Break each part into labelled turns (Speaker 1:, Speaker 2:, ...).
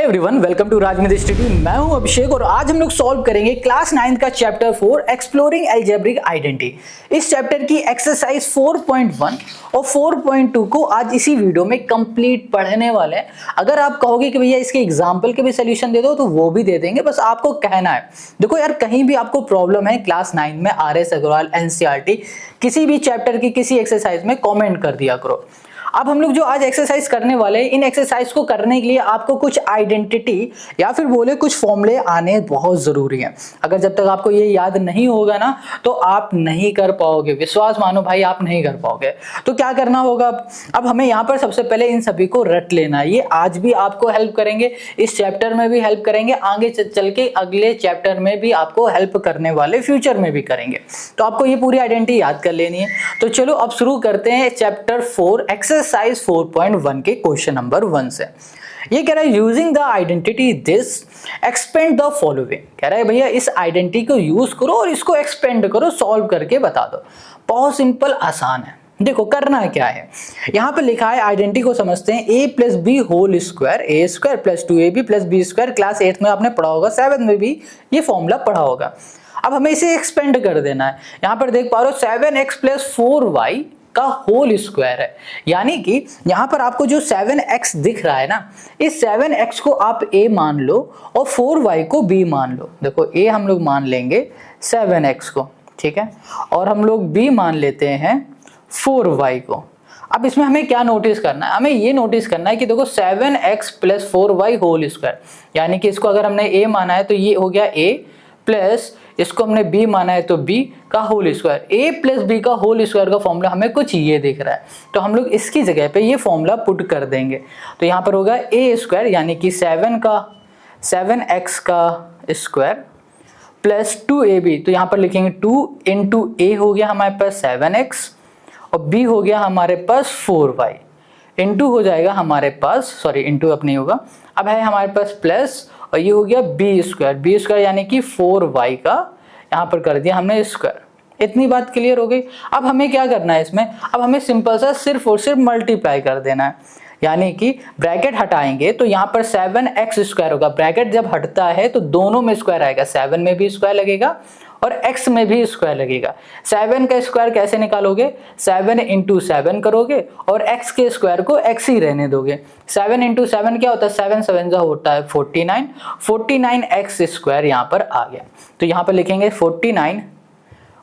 Speaker 1: Everyone, welcome to Rajmit study. मैं हूं अभिषेक और आज हम लोग सॉल्व करेंगे क्लास 9 का चैप्टर 4 एक्सप्लोरिंग अलजेब्रिक आइडेंटिटी। इस चैप्टर की एक्सरसाइज 4.1 और 4.2 को आज इसी वीडियो में कंप्लीट पढ़ने वाले हैं। अगर आप कहोगे कि भैया इसके एग्जाम्पल के भी सोल्यूशन दे दो तो वो भी दे देंगे, बस आपको कहना है। देखो यार, कहीं भी आपको प्रॉब्लम है क्लास 9 में RS अग्रवाल NCERT किसी भी चैप्टर की किसी एक्सरसाइज में कॉमेंट कर दिया करो। अब हम लोग जो आज एक्सरसाइज करने वाले हैं, इन एक्सरसाइज को करने के लिए आपको कुछ आइडेंटिटी या फिर बोले कुछ फॉर्मूले आने बहुत जरूरी हैं। अगर जब तक आपको ये याद नहीं होगा ना तो आप नहीं कर पाओगे, विश्वास मानो भाई, आप नहीं कर पाओगे। तो क्या करना होगा, अब हमें यहाँ पर सबसे पहले इन सभी को रट लेना है। ये आज भी आपको हेल्प करेंगे, इस चैप्टर में भी हेल्प करेंगे, आगे चल के अगले चैप्टर में भी आपको हेल्प करने वाले, फ्यूचर में भी करेंगे। तो आपको ये पूरी आइडेंटिटी याद कर लेनी है। तो चलो अब शुरू करते हैं चैप्टर 4 एक्सरसाइज 4.1 के क्वेश्चन नंबर 1 से। ये कह रहा है using the identity this expand the following. कह रहा है भैया इस आइडेंटिटी को यूज करो और इसको एक्सपेंड करो, सॉल्व करके बता दो। बहुत सिंपल, आसान है। देखो करना क्या है, यहाँ पे लिखा है आइडेंटिटी को समझते हैं। a plus b whole square, a square प्लस 2ab plus b square. Class 8 में आपने पढ़ा होगा, 7 में भी ये फॉर्मूला पढ़ा होगा। अब हमें इसे एक्सपेंड कर देना है। यहाँ पर देख पा रहे हो 7x प्लस 4y का होल स्क्वायर है, यानी कि यहां पर आपको जो 7x दिख रहा है ना, इस 7x को आप a मान लो और 4y को b मान लो। देखो a हम लोग मान लेंगे 7x को, ठीक है, और हम लोग b मान लेते हैं 4y को। अब इसमें हमें क्या नोटिस करना है, हमें ये नोटिस करना है कि देखो 7x plus 4y whole square, यानी कि इसको अगर हमने a माना है तो ये हो गया a प्लस इसको हमने b माना है तो b का whole square. a plus b का होल स्क्वायर का फॉर्मूला हमें कुछ ये दिख रहा है, तो हम लोग इसकी जगह पे ये फॉर्मूला पुट कर देंगे। तो यहाँ पर होगा a स्क्वायर, यानी कि 7x का स्क्वायर प्लस 2ab। तो यहाँ पर लिखेंगे 2 इंटू a हो गया हमारे पास 7x और b हो गया हमारे पास 4y, इंटू हो जाएगा हमारे पास, सॉरी इंटू अब नहीं होगा, अब है हमारे पास प्लस और ये हो गया बी स्क्वायर यानी कि 4y का यहाँ पर कर दिया हमने स्क्वायर। इतनी बात क्लियर हो गई। अब हमें क्या करना है इसमें, अब हमें सिंपल सा सिर्फ और सिर्फ मल्टीप्लाई कर देना है, यानी कि ब्रैकेट हटाएंगे तो यहाँ पर 7x स्क्वायर होगा। ब्रैकेट जब हटता है तो दोनों में स्क्वायर आएगा, 7 में भी स्क्वायर लगेगा और x में भी स्क्वायर लगेगा। 7 का स्क्वायर कैसे निकालोगे, 7 इंटू 7 करोगे और x के स्क्वायर को x ही रहने दोगे। 7 इंटू 7 क्या होता है, 7 7 जा होता है 49x स्क्वायर यहाँ पर आ गया। तो यहाँ पर लिखेंगे 49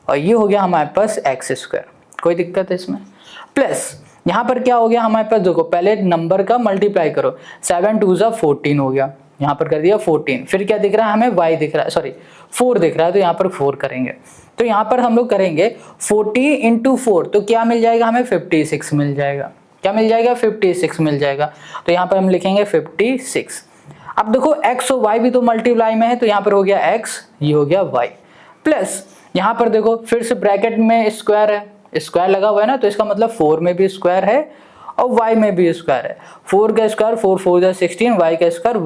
Speaker 1: और ये हो गया हमारे पास x स्क्वायर। कोई दिक्कत है इसमें, प्लस यहाँ पर क्या हो गया हमारे पास, देखो पहले नंबर का मल्टीप्लाई करो, 7 2 जा 14 हो गया, यहाँ पर कर दिया 14। फिर क्या दिख रहा है हमें, y दिख रहा है, सॉरी 4 दिख रहा है, तो यहाँ पर 4 करेंगे। तो यहाँ पर हम लोग करेंगे 40 इंटू 4, तो क्या मिल जाएगा हमें, 56 मिल जाएगा। क्या मिल जाएगा, 56 मिल जाएगा। तो यहाँ पर हम लिखेंगे 56। अब देखो x और y भी तो मल्टीप्लाई में है, तो यहाँ पर हो गया x, ये हो गया y, प्लस यहाँ पर देखो फिर से ब्रैकेट में स्क्वायर है, स्क्वायर लगा हुआ है ना, तो इसका मतलब 4 में भी स्क्वायर है और y में भी स्क्वायर है। 4 का स्क्वायर 4 4 जा 16, y का स्क्वायर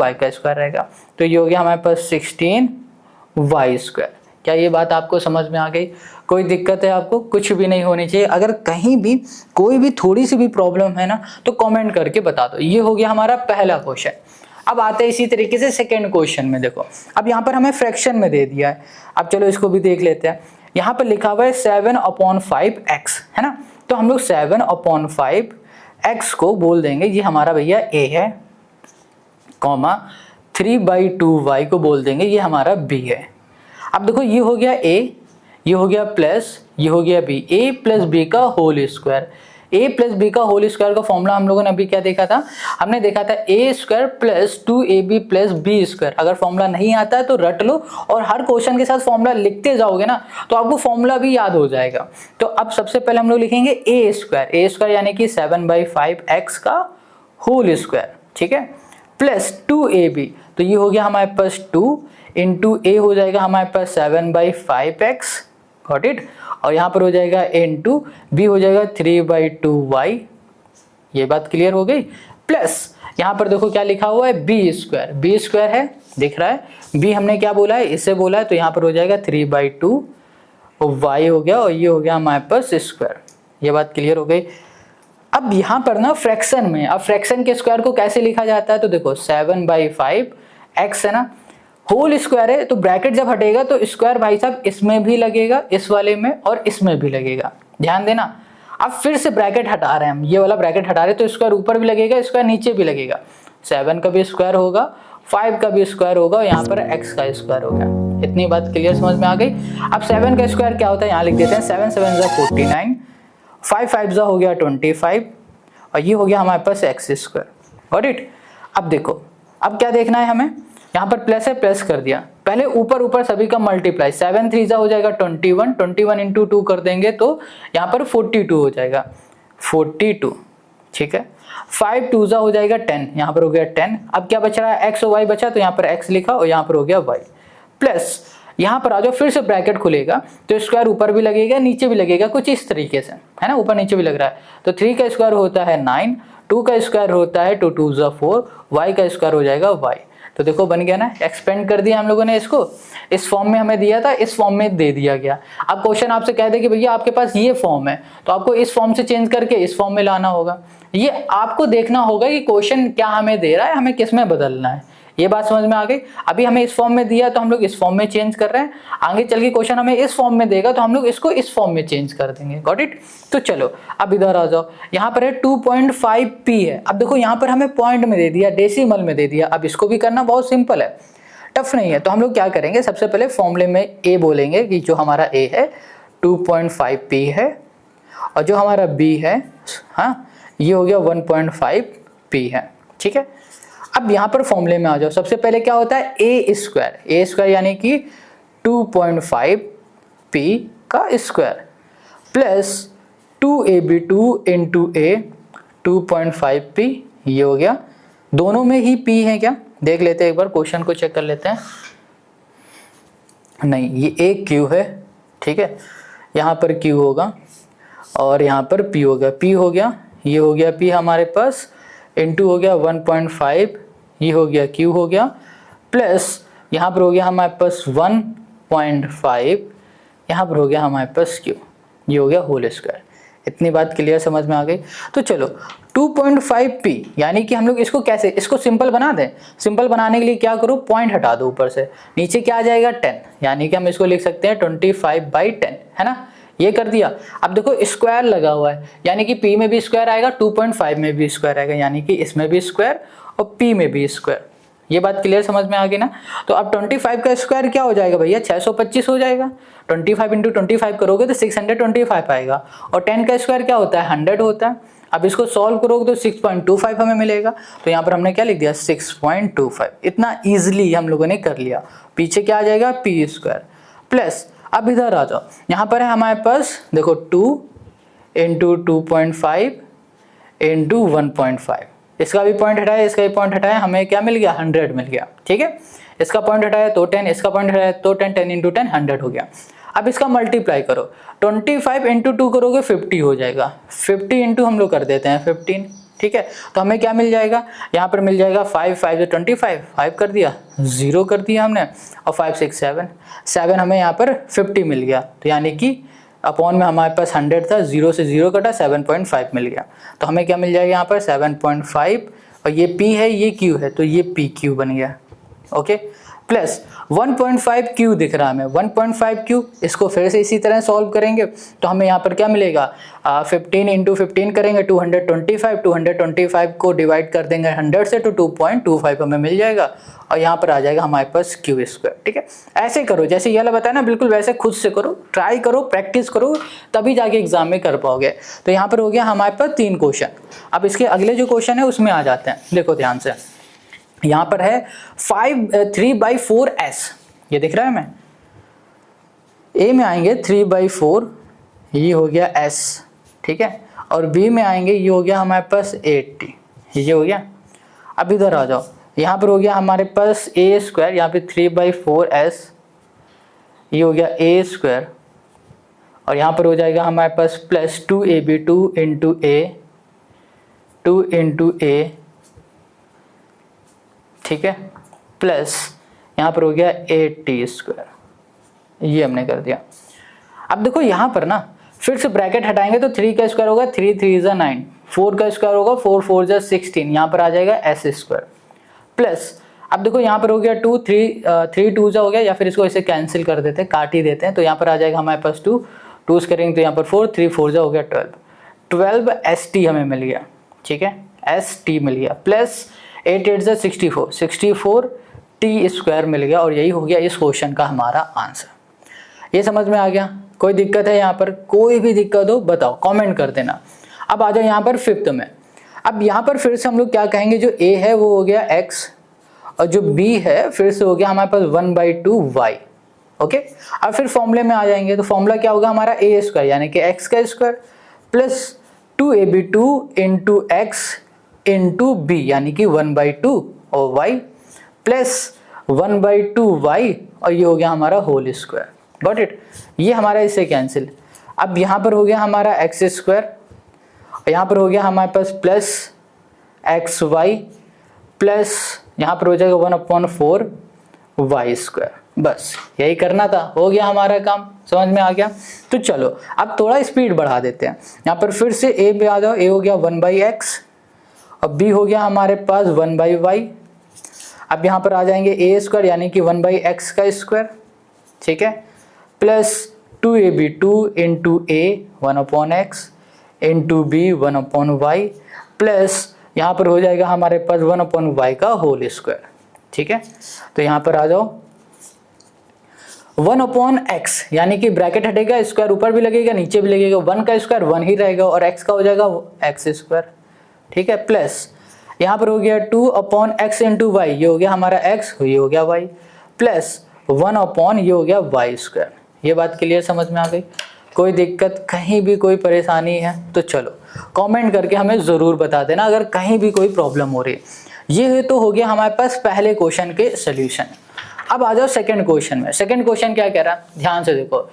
Speaker 1: रहेगा। तो ये हो गया हमारे पास 16y स्क्वायर। क्या ये बात आपको समझ में आ गई? कोई दिक्कत है आपको? कुछ भी नहीं होनी चाहिए। अगर कहीं भी कोई भी थोड़ी सी भी प्रॉब्लम है ना तो कमेंट करके बता दो। ये हो गया हमारा पहला क्वेश्चन। अब आते हैं इसी तरीके से सेकेंड क्वेश्चन में। देखो अब यहाँ पर हमें फ्रैक्शन में दे दिया है, अब चलो इसको भी देख लेते हैं। यहाँ पर लिखा हुआ है 7/5x, है ना, तो हम लोग 7/5x को बोल देंगे ये हमारा भैया a है, कॉमा 3/2y को बोल देंगे ये हमारा b है। अब देखो ये हो गया a, ये हो गया प्लस, ये हो गया b, a प्लस b का whole square. a plus b का होल स्क्वायर का फॉर्मूला हम लोगों ने अभी क्या देखा था, हमने देखा था a स्क्वायर प्लस 2ab प्लस b स्क्वायर। अगर फॉर्मूला नहीं आता है तो रट लो और हर क्वेश्चन के साथ फॉर्मूला लिखते जाओगे ना तो आपको फॉर्मूला भी याद हो जाएगा। तो अब सबसे पहले हम लोग लिखेंगे a स्क्वायर यानी कि 7/5x का होल स्क्वायर, ठीक है, प्लस 2ab, तो ये हो गया हमारे पास 2 इंटू a हो जाएगा हमारे पास 7/5x, गॉट इट, और यहाँ पर हो जाएगा इंटू b हो जाएगा 3/2y। ये बात क्लियर हो गई। प्लस यहाँ पर देखो क्या लिखा हुआ है, b स्क्वायर है, दिख रहा है, b हमने क्या बोला है, इससे बोला है, तो यहाँ पर हो जाएगा 3/2 और y हो गया और ये हो गया हमारे पास स्क्वायर। ये बात क्लियर हो गई। अब यहाँ पर ना फ्रैक्शन में, अब फ्रैक्शन के स्क्वायर को कैसे लिखा जाता है, तो देखो 7/5 x है ना, होल स्क्वायर है, तो ब्रैकेट जब हटेगा तो स्क्वायर भाई साहब इसमें भी लगेगा, इस वाले में और इसमें भी लगेगा, ध्यान देना। अब फिर से ब्रैकेट हटा रहे हैं हम, ये वाला ब्रैकेट हटा रहे हैं तो स्क्वायर ऊपर भी लगेगा, स्क्वायर नीचे भी लगेगा, 7 का भी स्क्वायर होगा, 5 का भी स्क्वायर होगा और यहाँ पर x का स्क्वायर हो गया। इतनी बात क्लियर समझ में आ गई। अब 7 का स्क्वायर क्या होता है यहाँ लिख देते हैं, 7 7 जा 49, 5 5 जा हो गया 25 और ये हो गया हमारे पास x स्क्वायर। Got it. अब देखो अब क्या देखना है हमें, यहाँ पर प्लस है, प्लस कर दिया, पहले ऊपर ऊपर सभी का मल्टीप्लाई, 7 3 जा हो जाएगा 21, 21 इंटू 2 कर देंगे तो यहाँ पर 42 हो जाएगा, 42, ठीक है। 5 2 जा हो जाएगा 10, यहाँ पर हो गया 10। अब क्या बच रहा है, x और y बचा तो यहाँ पर x लिखा और यहाँ पर हो गया y, प्लस यहाँ पर आ जाओ, फिर से ब्रैकेट खुलेगा तो स्क्वायर ऊपर भी लगेगा नीचे भी लगेगा, कुछ इस तरीके से है ना, ऊपर नीचे भी लग रहा है। तो 3 का स्क्वायर होता है 9, 2 का स्क्वायर होता है 2 2 जा 4, y का स्क्वायर हो जाएगा y। तो देखो बन गया ना, एक्सपेंड कर दिया हम लोगों ने इसको, इस फॉर्म में हमें दिया था, इस फॉर्म में दे दिया गया। अब क्वेश्चन आपसे कह दे कि भैया आपके पास ये फॉर्म है तो आपको इस फॉर्म से चेंज करके इस फॉर्म में लाना होगा। ये आपको देखना होगा कि क्वेश्चन क्या हमें दे रहा है, हमें किस में बदलना है। ये बात समझ में आ गई। अभी हमें इस फॉर्म में दिया तो हम लोग इस फॉर्म में चेंज कर रहे हैं, आगे चल के क्वेश्चन हमें इस फॉर्म में देगा तो हम लोग इसको इस फॉर्म में चेंज कर देंगे। Got it. तो चलो अब इधर आ जाओ, यहाँ पर है 2.5p है। अब देखो यहाँ पर हमें पॉइंट में दे दिया, डेसिमल में दे दिया। अब इसको भी करना बहुत सिंपल है, टफ नहीं है। तो हम लोग क्या करेंगे, सबसे पहले फॉर्मूले में a बोलेंगे कि जो हमारा a है 2.5p है और जो हमारा b है, हाँ ये हो गया 1.5p है, ठीक है। अब यहाँ पर फॉर्मूले में आ जाओ, सबसे पहले क्या होता है a स्क्वायर यानी कि 2.5p का स्क्वायर प्लस 2ab 2 इंटू a 2.5p, ये हो गया। दोनों में ही p है क्या, देख लेते हैं एक बार, क्वेश्चन को चेक कर लेते हैं। नहीं, ये एक q है, ठीक है, यहाँ पर q होगा और यहाँ पर p होगा, p हो गया, ये हो गया p हमारे पास, इंटू हो गया 1.5, ये हो गया q हो गया, प्लस यहाँ पर हो गया हमारे पास 1.5, यहाँ पर हो गया हमारे पास q, ये हो गया होल स्क्वायर। इतनी बात क्लियर समझ में आ गई। तो चलो 2.5p यानी कि हम लोग इसको कैसे, इसको सिंपल बना दें। सिंपल बनाने के लिए क्या करो, पॉइंट हटा दो ऊपर से, नीचे क्या आ जाएगा 10, यानी कि हम इसको लिख सकते हैं 25/10, है ना। ये कर दिया। अब देखो स्क्वायर लगा हुआ है, यानी कि p में भी स्क्वायर आएगा, 2.5 में भी स्क्वायर आएगा, यानी कि इसमें भी स्क्वायर और p में भी स्क्वायर। ये बात क्लियर समझ में आ गई ना। तो अब 25 का स्क्वायर क्या हो जाएगा भैया, 625 हो जाएगा। 25 इंटू 25 करोगे तो 625 आएगा। और 10 का स्क्वायर क्या होता है, 100 होता है। अब इसको सॉल्व करोगे तो 6.25 हमें मिलेगा। तो यहाँ पर हमने क्या लिख दिया, 6.25। इतना ईजिली हम लोगों ने कर लिया। पीछे क्या आ जाएगा, p स्क्वायर प्लस, अब इधर आ जाओ, यहाँ पर है हमारे पास देखो 2 इंटू 2.5 इंटू 1.5, इसका भी पॉइंट हटाया, इसका भी पॉइंट हटाया, हमें क्या मिल गया, 100 मिल गया, ठीक है। इसका पॉइंट हटाया तो 10, इसका पॉइंट हटाया तो 10, 10 इंटू 10 100 हो गया। अब इसका मल्टीप्लाई करो, 25 इंटू 2 करोगे 50 हो जाएगा, 50 इंटू हम लोग कर देते हैं 15, ठीक है। तो हमें क्या मिल जाएगा, यहाँ पर मिल जाएगा 5 5 25, 5 कर दिया, 0 कर दिया हमने, और 5 6 7 हमें यहाँ पर 50 मिल गया। तो यानी कि अपॉन में हमारे पास 100 था, 0 से 0 कटा, 7.5 मिल गया। तो हमें क्या मिल जाएगा यहाँ पर 7.5, और ये p है ये q है, तो ये PQ बन गया, ओके। प्लस 1.5q दिख रहा है हमें, 1.5q, इसको फिर से इसी तरह सॉल्व करेंगे तो हमें यहाँ पर क्या मिलेगा, 15 इंटू 15 करेंगे 225, 225 को डिवाइड कर देंगे 100 से तो 2.25 हमें मिल जाएगा, और यहाँ पर आ जाएगा हमारे पास q स्क्वायर, ठीक है। ऐसे करो जैसे ये वाला बताया ना, बिल्कुल वैसे खुद से करो, ट्राई करो, प्रैक्टिस करो, तभी जाके एग्जाम में कर पाओगे। तो यहाँ पर हो गया हमारे पास 3 क्वेश्चन। अब इसके अगले जो क्वेश्चन है उसमें आ जाते हैं, देखो ध्यान से। यहाँ पर है 3/4s, ये दिख रहा है हमें। a में आएंगे 3/4, ये हो गया s, ठीक है, और b में आएंगे ये हो गया हमारे पास 80, ये हो गया। अब इधर आ जाओ, यहाँ पर हो गया हमारे पास a स्क्वायर, यहाँ पे 3/4s, ये हो गया a स्क्वायर, और यहाँ पर हो जाएगा हमारे पास प्लस 2ab 2 इंटू a, ठीक है, प्लस यहाँ पर हो गया 8t स्क्वायर, ये हमने कर दिया। अब देखो यहाँ पर ना फिर से ब्रैकेट हटाएंगे तो 3 का स्क्वायर होगा 3 3 9, 4 का स्क्वायर होगा 4 4 जा 16, यहाँ पर आ जाएगा एस स्क्वायर प्लस, अब देखो यहाँ पर हो गया 2 3 2 जा हो गया, या फिर इसको ऐसे कैंसिल कर देते हैं, काट ही देते हैं, तो यहाँ पर आ जाएगा हमारे पास 2 2 करेंगे तो यहाँ पर 4 3 4 जा हो गया 12 एस टी हमें मिल गया, ठीक है, एस टी मिल गया प्लस 8 8 जा 64 टी स्क्वायर मिल गया, और यही हो गया इस क्वेश्चन का हमारा आंसर। ये समझ में आ गया? कोई दिक्कत है यहाँ पर? कोई भी दिक्कत हो बताओ, कमेंट कर देना। अब आ जाओ यहाँ पर फिफ्थ में। अब यहाँ पर फिर से हम लोग क्या कहेंगे, जो a है वो हो गया x, और जो b है फिर से हो गया हमारे पास 1/2 y। ओके, अब फिर फॉर्मूले में आ जाएंगे, तो फॉर्मूला क्या होगा हमारा a स्क्वायर यानी कि x का square plus 2ab2 into x into b यानी कि 1/2 और y प्लस 1/2 y, और ये हो गया हमारा होल स्क्वायर। Got it? ये हमारा इससे कैंसिल। अब यहाँ पर हो गया हमारा एक्स स्क्वायर, और यहाँ पर हो गया हमारे पास प्लस एक्स वाई प्लस यहाँ पर हो जाएगा 1/4 वाई स्क्वायर। बस यही करना था, हो गया हमारा काम। समझ में आ गया? तो चलो अब थोड़ा स्पीड बढ़ा देते हैं। यहाँ पर फिर से ए पे आ जाओ, ए हो गया 1/x और b हो गया हमारे पास 1/y। अब यहाँ पर आ जाएंगे ए स्क्वायर यानी कि 1/x का स्क्वायर, ठीक है, plus 2ab2 into a 1/x into b 1/y plus यहाँ पर हो जाएगा हमारे पास 1/y का होल स्क्वायर, ठीक है। तो यहाँ पर आ जाओ 1/x यानी कि ब्रैकेट हटेगा, स्क्वायर ऊपर भी लगेगा नीचे भी लगेगा, 1 का स्क्वायर 1 ही रहेगा और x का हो जाएगा x स्क्वायर, ठीक है, प्लस यहाँ पर हो गया 2/x इंटू वाई, ये हो गया हमारा x, ये हो गया y, प्लस 1/, ये हो गया y स्क्वायर। ये बात क्लियर समझ में आ गई? कोई दिक्कत, कहीं भी कोई परेशानी है तो चलो कमेंट करके हमें ज़रूर बता देना अगर कहीं भी कोई प्रॉब्लम हो रही है। ये तो हो गया हमारे पास पहले क्वेश्चन के सोल्यूशन। अब आ जाओ सेकंड क्वेश्चन में। सेकंड क्वेश्चन क्या कह रहा है, ध्यान से देखो।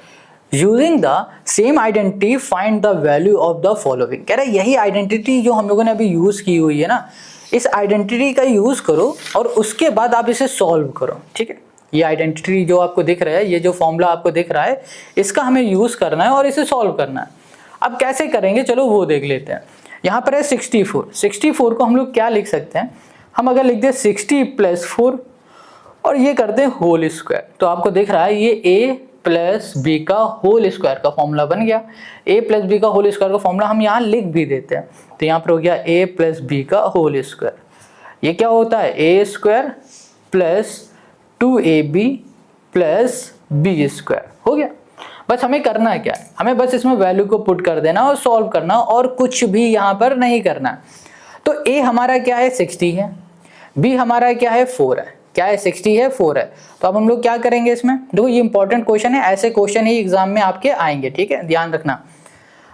Speaker 1: Using the same identity find the value of the following. कह रहा है यही आइडेंटिटी जो हम लोगों ने अभी यूज़ की हुई है ना, इस आइडेंटिटी का यूज़ करो और उसके बाद आप इसे सॉल्व करो, ठीक है। ये आइडेंटिटी जो आपको दिख रहा है, ये जो फॉर्मूला आपको दिख रहा है, इसका हमें यूज़ करना है और इसे सॉल्व करना है। अब कैसे करेंगे चलो वो देख लेते हैं। यहाँ पर है 64 को हम लोग क्या लिख सकते हैं, हम अगर लिख दें 60 + 4 और ये करते हैं होल स्क्वायर, तो आपको दिख रहा है ये a + b का होल स्क्वायर का फॉर्मूला बन गया। a + b का होल स्क्वायर का फॉर्मूला हम यहाँ लिख भी देते हैं, तो यहाँ पर हो गया a + b का होल स्क्वायर। ये क्या होता है, a² + 2ab + b स्क्वायर। हो गया। बस हमें करना है क्या है, हमें बस इसमें वैल्यू को पुट कर देना और सॉल्व करना, और कुछ भी यहाँ पर नहीं करना है। तो a हमारा क्या है 60 है, b हमारा क्या है 4 है, क्या है 60 है 4 है। तो अब हम लोग क्या करेंगे इसमें, देखो ये इंपॉर्टेंट क्वेश्चन है, ऐसे क्वेश्चन ही एग्जाम में आपके आएंगे, ठीक है, ध्यान रखना।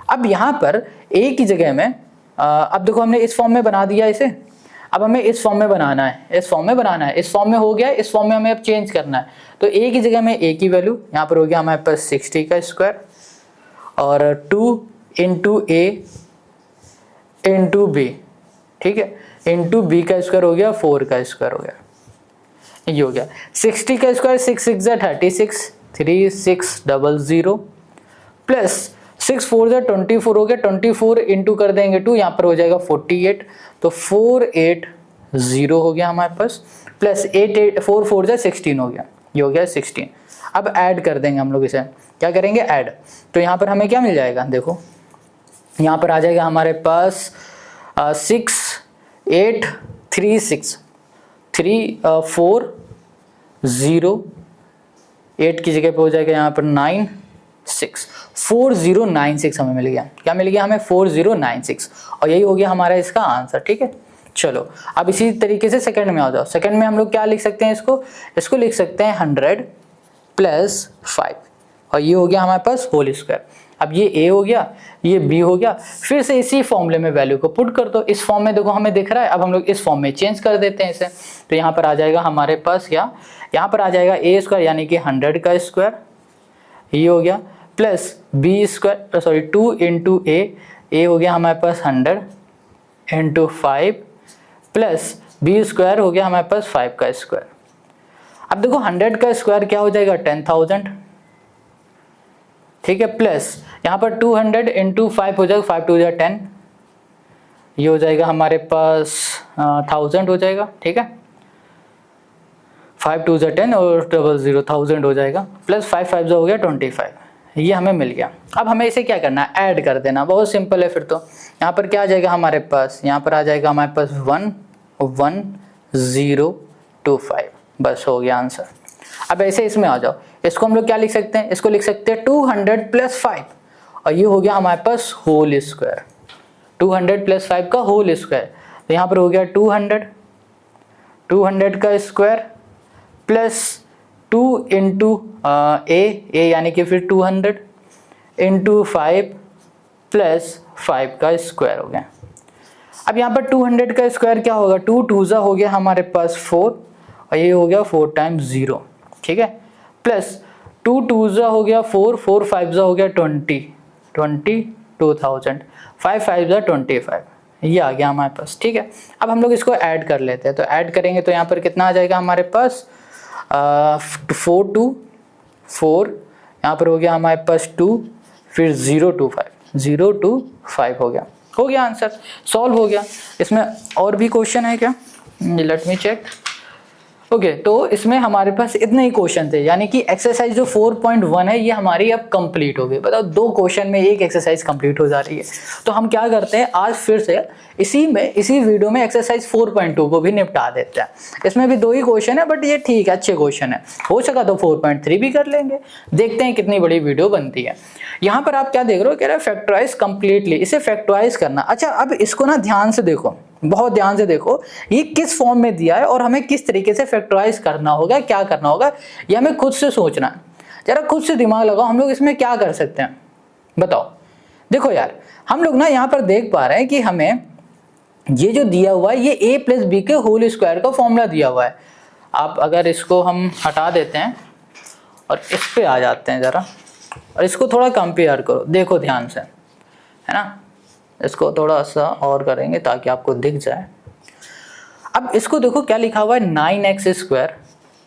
Speaker 1: अब यहाँ पर a की जगह में अब देखो हमने इस फॉर्म में बना दिया इसे, अब हमें इस फॉर्म में बनाना है, इस फॉर्म में बनाना है, इस फॉर्म में हो गया, इस फॉर्म में हमें अब चेंज करना है। तो a की जगह में a की वैल्यू यहाँ पर हो गया हमारे पास 60 का स्क्वायर और 2 इंटू a इंटू b, ठीक है, इंटू b का स्क्वायर हो गया 4 का स्क्वायर हो गया, ये हो गया 60 का स्क्वायर 6 6 36 3600 प्लस 6 4 24 हो गया, 24 इंटू कर देंगे 2, यहाँ पर हो जाएगा 48, तो 480 हो गया हमारे पास, प्लस 4 4 16 हो गया, ये हो गया 16। अब ऐड कर देंगे हम लोग, इसे क्या करेंगे ऐड, तो यहाँ पर हमें क्या मिल जाएगा, देखो यहाँ पर आ जाएगा हमारे पास 6 8 3 6 3 4 0, 8 की जगह पे हो जाएगा यहाँ पर 9 6 4096 हमें मिल गया। क्या मिल गया हमें 4096, और यही हो गया हमारा इसका आंसर, ठीक है। चलो अब इसी तरीके से सेकंड में आ जाओ। सेकंड में हम लोग क्या लिख सकते हैं, इसको लिख सकते हैं 100 + 5, और ये हो गया हमारे पास होल स्क्वायर। अब ये a हो गया, ये b हो गया, फिर से इसी फॉर्मूले में वैल्यू को पुट कर दो। इस फॉर्म में देखो हमें दिख रहा है, अब हम लोग इस फॉर्म में चेंज कर देते हैं इसे, तो यहाँ पर आ जाएगा हमारे पास क्या, यहाँ पर आ जाएगा a² यानी कि 100 का स्क्वायर, ये हो गया, प्लस b² 2 इंटू a हो गया हमारे पास 100 इंटू 5 प्लस b² हो गया हमारे पास 5 का स्क्वायर। अब देखो 100 का स्क्वायर क्या हो जाएगा 10,000, ठीक है, प्लस यहाँ पर 200 इंटू 5 हो जाएगा 5 2 10, ये हो जाएगा हमारे पास 1000 हो जाएगा, ठीक है। 5 2 ज़ा 10 और 00 1000 हो जाएगा, प्लस 5 5 ज़ा हो गया 25, ये हमें मिल गया। अब हमें इसे क्या करना है, ऐड कर देना, बहुत सिंपल है। फिर तो यहाँ पर क्या आ जाएगा हमारे पास, यहाँ पर आ जाएगा हमारे पास 11025, बस हो गया आंसर। अब ऐसे इसमें आ जाओ, इसको हम लोग क्या लिख सकते हैं, इसको लिख सकते हैं 200 + 5, और ये हो गया हमारे पास होल स्क्वायर, 200 + 5 का होल स्क्वायर। तो यहाँ पर हो गया 200 का स्क्वायर प्लस 2 इंटू ए यानी कि फिर 200 इंटू 5 प्लस 5 का स्क्वायर हो गया। अब यहाँ पर 200 का स्क्वायर क्या होगा, 2 2 ज़ा हो गया हमारे पास 4, और ये हो गया 4 टाइम्स 0, ठीक है, प्लस 2 2 ज़ा हो गया 4, 4 5 ज़ा हो गया 22,000, 5 5 ज़ा 25, ये आ गया हमारे पास, ठीक है। अब हम लोग इसको ऐड कर लेते हैं, तो ऐड करेंगे तो यहाँ पर कितना आ जाएगा हमारे पास 4 2 4, यहाँ पर हो गया हमारे पास 2, फिर 0 2 5 हो गया आंसर, सॉल्व हो गया। इसमें और भी क्वेश्चन है क्या, लेट मी चेक। ओके, तो इसमें हमारे पास इतने ही क्वेश्चन थे, यानी कि एक्सरसाइज जो 4.1 है ये हमारी अब कंप्लीट हो गई। बताओ 2 क्वेश्चन में एक एक्सरसाइज कंप्लीट हो जा रही है। तो हम क्या करते हैं, आज फिर से इसी वीडियो में एक्सरसाइज 4.2 को भी निपटा देते हैं। इसमें भी 2 ही क्वेश्चन है, बट ये ठीक है, अच्छे क्वेश्चन है, हो सका तो 4.3 भी कर लेंगे, देखते हैं कितनी बड़ी वीडियो बनती है। यहाँ पर आप क्या देख रहे हो, कह रहे हैं फैक्टराइज कंप्लीटली, इसे फैक्टराइज करना। अच्छा, अब इसको ना ध्यान से देखो, बहुत ध्यान से देखो, ये किस फॉर्म में दिया है और हमें किस तरीके से फैक्टराइज करना होगा, क्या करना होगा, ये हमें खुद से सोचना है। जरा खुद से दिमाग लगाओ, हम लोग इसमें क्या कर सकते हैं, बताओ। देखो यार, हम लोग ना यहाँ पर देख पा रहे हैं कि हमें ये जो दिया हुआ है ये a + b के होल स्क्वायर का फॉर्मूला दिया हुआ है। आप अगर इसको हम हटा देते हैं और इस पे आ जाते हैं जरा, और इसको थोड़ा कंपेयर करो, देखो ध्यान से, है ना, इसको थोड़ा सा और करेंगे ताकि आपको दिख जाए। अब इसको देखो क्या लिखा हुआ है, 9x²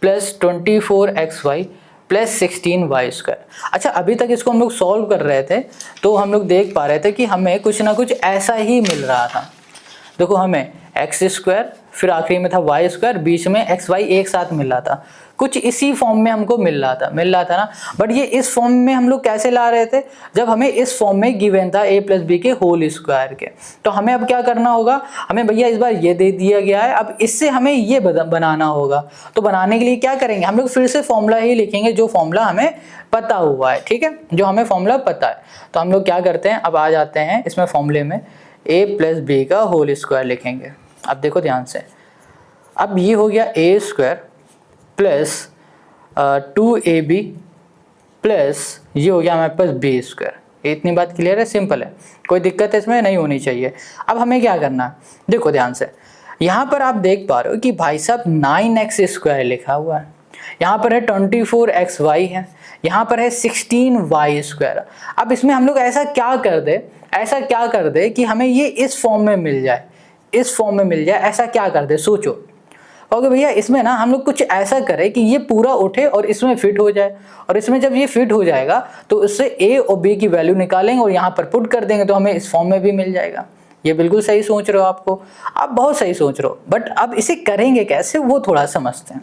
Speaker 1: + 24xy + 16y²। अच्छा, अभी तक इसको हम लोग सॉल्व कर रहे थे तो हम लोग देख पा रहे थे कि हमें कुछ ना कुछ ऐसा ही मिल रहा था। देखो, हमें x², फिर आखिरी में था y², बीच में xy एक साथ मिल रहा था, कुछ इसी फॉर्म में हमको मिल रहा था ना। बट ये इस फॉर्म में हम लोग कैसे ला रहे थे, जब हमें इस फॉर्म में गिवन था a + b के होल स्क्वायर के। तो हमें अब क्या करना होगा, हमें भैया इस बार ये दे दिया गया है, अब इससे हमें ये बनाना होगा। तो बनाने के लिए क्या करेंगे, हम लोग फिर से फॉर्मूला ही लिखेंगे जो फॉर्मूला हमें पता हुआ है, ठीक है, जो हमें फॉर्मूला पता है। तो हम लोग क्या करते हैं, अब आ जाते हैं इसमें फॉर्मूले में, a + b का होल स्क्वायर लिखेंगे। अब देखो ध्यान से, अब ये हो गया a² प्लस 2ab प्लस ये हो गया हमारे पास b²। इतनी बात क्लियर है, सिंपल है, कोई दिक्कत इसमें नहीं होनी चाहिए। अब हमें क्या करना है, देखो ध्यान से, यहाँ पर आप देख पा रहे हो कि भाई साहब 9x² लिखा हुआ है, यहाँ पर है 24xy है, यहाँ पर है 16y²। अब इसमें हम लोग ऐसा क्या कर दे कि हमें ये इस फॉर्म में मिल जाए, ऐसा क्या कर दे, सोचो। ओके भैया, इसमें ना हम लोग कुछ ऐसा करें कि ये पूरा उठे और इसमें फिट हो जाए, और इसमें जब ये फिट हो जाएगा तो उससे a और b की वैल्यू निकालेंगे और यहाँ पर पुट कर देंगे, तो हमें इस फॉर्म में भी मिल जाएगा। ये बिल्कुल सही सोच रहे हो, आप बहुत सही सोच रहे हो, बट अब इसे करेंगे कैसे वो थोड़ा समझते हैं।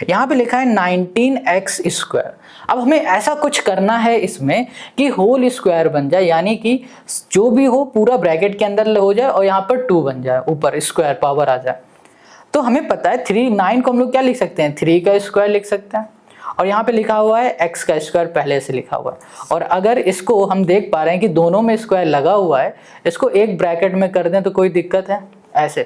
Speaker 1: यहाँ पे लिखा है 19x²। अब हमें ऐसा कुछ करना है इसमें कि होल स्क्वायर बन जाए, यानी कि जो भी हो पूरा ब्रैकेट के अंदर हो जाए और यहाँ पर 2 बन जाए, ऊपर स्क्वायर पावर आ जाए। तो हमें पता है 9 को हम लोग क्या लिख सकते हैं, 3 का स्क्वायर लिख सकते हैं, और यहाँ पे लिखा हुआ है x का स्क्वायर पहले से लिखा हुआ है। और अगर इसको हम देख पा रहे हैं कि दोनों में स्क्वायर लगा हुआ है, इसको एक ब्रैकेट में कर दें तो कोई दिक्कत है, ऐसे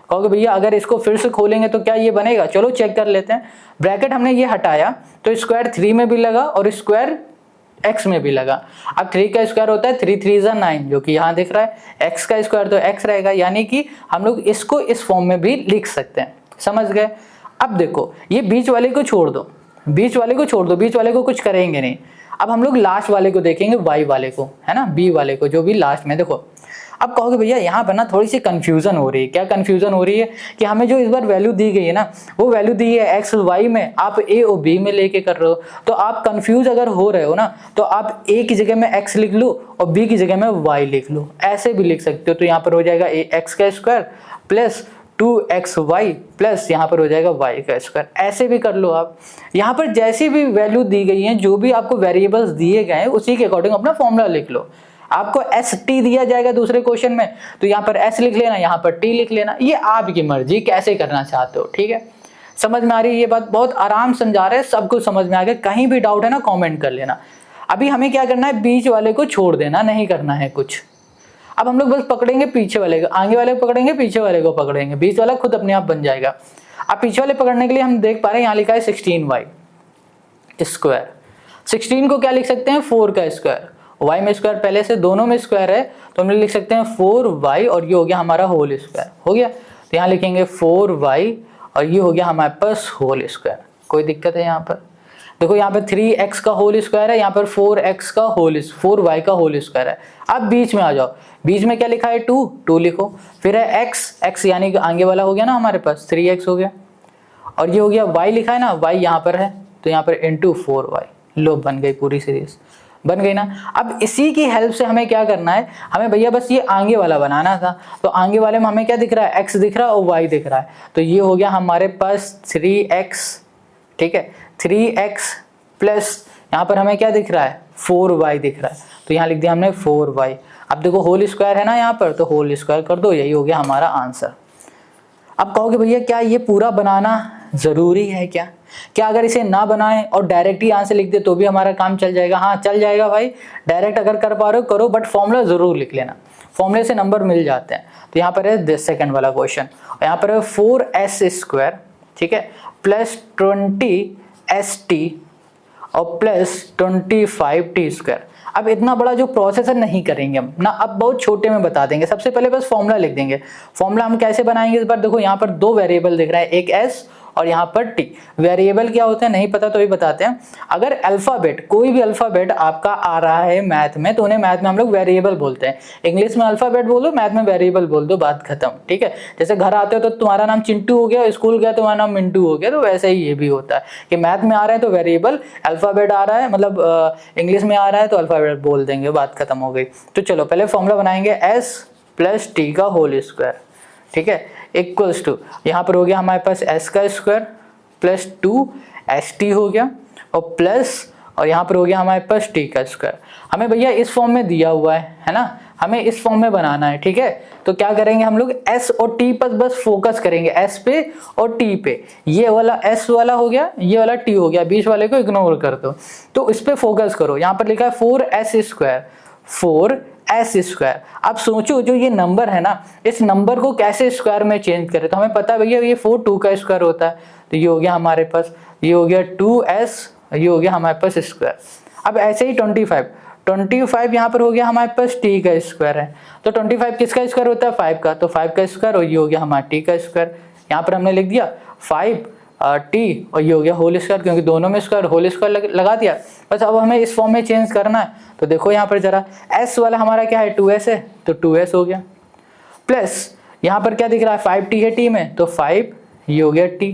Speaker 1: कहोगे भैया अगर इसको फिर से खोलेंगे तो क्या ये बनेगा, चलो चेक कर लेते हैं। ब्रैकेट हमने ये हटाया तो स्क्वायर 3 में भी लगा और स्क्वायर x में भी लगा। अब 3 का स्क्वायर होता है 3 3 9, जो कि यहाँ दिख रहा है, x का स्क्वायर तो x रहेगा, यानी कि हम लोग इसको इस फॉर्म में भी लिख सकते हैं, समझ गए। अब देखो, ये बीच वाले को छोड़ दो, बीच वाले को कुछ करेंगे नहीं। अब हम लोग लास्ट वाले को देखेंगे, y वाले को, है ना, b वाले को, जो भी लास्ट में। देखो अब कहोगे भैया यहाँ पर ना थोड़ी सी कंफ्यूजन हो रही है। क्या कंफ्यूजन हो रही है कि हमें जो इस बार वैल्यू दी गई है ना, वो वैल्यू दी है एक्स वाई में, आप ए और बी में लेके कर रहे हो। तो आप कंफ्यूज अगर हो रहे हो ना, तो आप ए की जगह में एक्स लिख लो और बी की जगह में वाई लिख लो, ऐसे भी लिख सकते हो। तो यहाँ पर हो जाएगा ए एक्स का स्क्वायर प्लस 2xy प्लस यहाँ पर हो जाएगा y का स्क्वायर, ऐसे भी कर लो आप। यहाँ पर जैसी भी वैल्यू दी गई है, जो भी आपको वेरिएबल्स दिए गए हैं, उसी के अकॉर्डिंग अपना फॉर्मूला लिख लो। आपको st दिया जाएगा दूसरे क्वेश्चन में, तो यहाँ पर s लिख लेना, यहाँ पर t लिख लेना, ये आपकी मर्जी कैसे करना चाहते हो। ठीक है, समझ में आ रही है ये बात? बहुत आराम समझा रहे हैं, सब कुछ समझ में आ गया। कहीं भी डाउट है ना, कॉमेंट कर लेना। अभी हमें क्या करना है, बीच वाले को छोड़ देना, नहीं करना है कुछ। अब हम लोग बस पकड़ेंगे पीछे वाले को, आगे वाले को पकड़ेंगे, पीछे वाले को पकड़ेंगे, बीच वाला खुद अपने आप बन जाएगा। अब पीछे वाले पकड़ने के लिए हम देख पा रहे हैं यहाँ लिखा है 16y स्क्वायर। 16 को क्या लिख सकते हैं, 4 का स्क्वायर, y में स्क्वायर पहले से दोनों में स्क्वायर है, तो हम लिख सकते हैं 4y और ये हो गया हमारा होल स्क्वायर। हो गया, तो यहाँ लिखेंगे 4y और ये हो गया हमारे पास होल स्क्वायर। कोई दिक्कत है यहाँ पर? देखो यहाँ पे 3x का होल स्क्वायर है, यहाँ पर 4x का होल 4y का होल स्क्वायर है। अब बीच में आ जाओ, बीच में क्या लिखा है, 2 लिखो, फिर है x यानी कि आगे वाला हो गया ना हमारे पास 3x हो गया, और ये हो गया y लिखा है ना, y यहाँ पर है, तो यहाँ पर इंटू 4y। लो, बन गई पूरी सीरीज, बन गई ना। अब इसी की हेल्प से हमें क्या करना है, हमें भैया बस ये आगे वाला बनाना था। तो आगे वाले में हमें क्या दिख रहा है, x दिख रहा है और y दिख रहा है, तो ये हो गया हमारे पास 3x। ठीक है, 3x प्लस यहाँ पर हमें क्या दिख रहा है, 4y दिख रहा है, तो यहाँ लिख दिया हमने 4y। अब देखो होल स्क्वायर है ना यहाँ पर, तो होल स्क्वायर कर दो, यही हो गया हमारा आंसर। अब कहोगे भैया क्या ये पूरा बनाना जरूरी है क्या? क्या अगर इसे ना बनाएं और डायरेक्ट ही आंसर लिख दे तो भी हमारा काम चल जाएगा? हाँ चल जाएगा भाई, डायरेक्ट अगर कर पा रहे हो करो, बट फॉर्मूला जरूर लिख लेना, फॉर्मूले से नंबर मिल जाते हैं। तो यहाँ पर है सेकंड वाला क्वेश्चन, यहाँ पर है 4s स्क्वायर, ठीक है, प्लस 20st और प्लस 25t स्क्वायर। अब इतना बड़ा जो प्रोसेस है नहीं करेंगे हम ना, अब बहुत छोटे में बता देंगे। सबसे पहले बस फॉर्मूला लिख देंगे। फॉर्मूला हम कैसे बनाएंगे इस बार? देखो यहाँ पर 2 वेरिएबल दिख रहा है, एक s और यहाँ पर t। वेरिएबल क्या होते हैं नहीं पता तो भी बताते हैं। अगर अल्फाबेट, कोई भी अल्फाबेट आपका आ रहा है मैथ में, तो उन्हें मैथ में हम लोग वेरिएबल बोलते हैं। इंग्लिश में अल्फाबेट बोलो, मैथ में वेरिएबल बोल दो, बात खत्म। ठीक है, जैसे घर आते हो तो तुम्हारा नाम चिंटू हो गया, स्कूल गया तो तुम्हारा नाम मिंटू हो गया, तो वैसे ही ये भी होता है कि मैथ में आ रहा है तो वेरिएबल, अल्फाबेट आ रहा है मतलब इंग्लिश में आ रहा है तो अल्फाबेट बोल देंगे, बात खत्म हो गई। तो चलो पहले फॉर्मूला बनाएंगे s प्लस टी का होल स्क्वायर, ठीक है, इक्वल्स टू, यहाँ पर हो गया हमारे पास s का स्क्वायर प्लस 2st हो गया और प्लस, और यहाँ पर हो गया हमारे पास t का स्क्वायर। हमें भैया इस फॉर्म में दिया हुआ है ना, हमें इस फॉर्म में बनाना है। ठीक है, तो क्या करेंगे हम लोग, s और t पर बस फोकस करेंगे, s पे और t पे। ये वाला s वाला हो गया, ये वाला t हो गया, बीच वाले को इग्नोर कर दो, तो इस पे फोकस करो। यहाँ पर लिखा है 4s स्क्वायर, 4s स्क्वायर। अब सोचो जो ये नंबर है ना, इस नंबर को कैसे स्क्वायर में चेंज करें? तो हमें पता है भैया ये 4 2 का स्क्वायर होता है, तो ये हो गया हमारे पास, ये हो गया 2s, ये हो गया हमारे पास स्क्वायर। अब ऐसे ही 25 यहाँ पर हो गया हमारे पास t का स्क्वायर है, तो 25 किसका स्क्वायर होता है, 5 का, तो 5 का स्क्वायर, और ये हो गया हमारा t का स्क्वायर। यहाँ पर हमने लिख दिया 5t और ये हो गया होल स्क्वायर, क्योंकि दोनों में स्क्वायर होल स्क्वायर लगा दिया। बस अब हमें इस फॉर्म में चेंज करना है। तो देखो यहाँ पर जरा, s वाला हमारा क्या है, 2s है, तो 2s हो गया, प्लस यहाँ पर क्या दिख रहा है, 5t है t में, तो 5, ये हो गया t,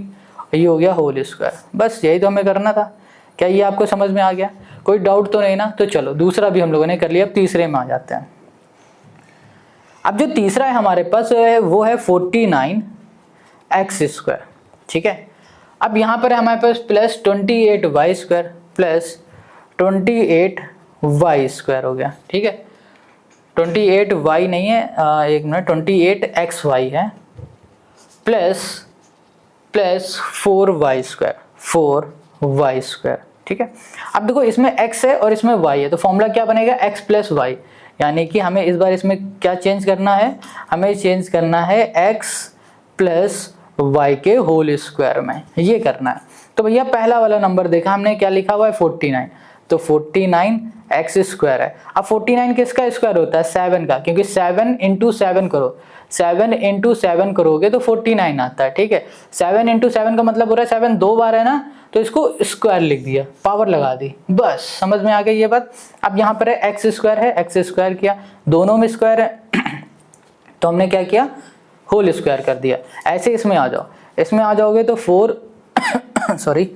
Speaker 1: ये हो गया होल स्क्वायर। बस यही तो हमें करना था। क्या ये आपको समझ में आ गया? कोई डाउट तो नहीं ना? तो चलो दूसरा भी हम लोगों ने कर लिया, अब तीसरे में आ जाते हैं। अब जो तीसरा है हमारे पास वो है 49x स्क्वायर, ठीक है। अब यहाँ पर हमारे पास plus 28y square plus 28y square हो गया, ठीक है। 28y नहीं है, एक मिनट, 28xy है plus 4y square, 4y square, ठीक है। अब देखो इसमें x है और इसमें y है, तो फॉर्मूला क्या बनेगा, x प्लस वाई, यानी कि हमें इस बार इसमें क्या चेंज करना है, हमें चेंज करना है x प्लस वाई के होल स्क्वायर में, ये करना है। तो भैया पहला वाला नंबर देखा हमने, क्या लिखा हुआ है 49, तो 49x स्क्वायर है। अब 49 किसका स्क्वायर होता है, 7 का, क्योंकि 7 इंटू 7 करो, 7 इंटू 7 करोगे तो 49 आता है, ठीक है। 7 इंटू 7 का मतलब हो रहा है 7 2 बार है ना, तो इसको स्क्वायर लिख दिया, पावर लगा दी, बस समझ में आ गई ये बात। अब यहाँ पर है एक्स स्क्वायर है, एक्स स्क्वायर किया, दोनों में स्क्वायर है तो हमने क्या किया, होल स्क्वायर कर दिया। ऐसे इसमें आ जाओ, इसमें आ जाओगे तो 4 सॉरी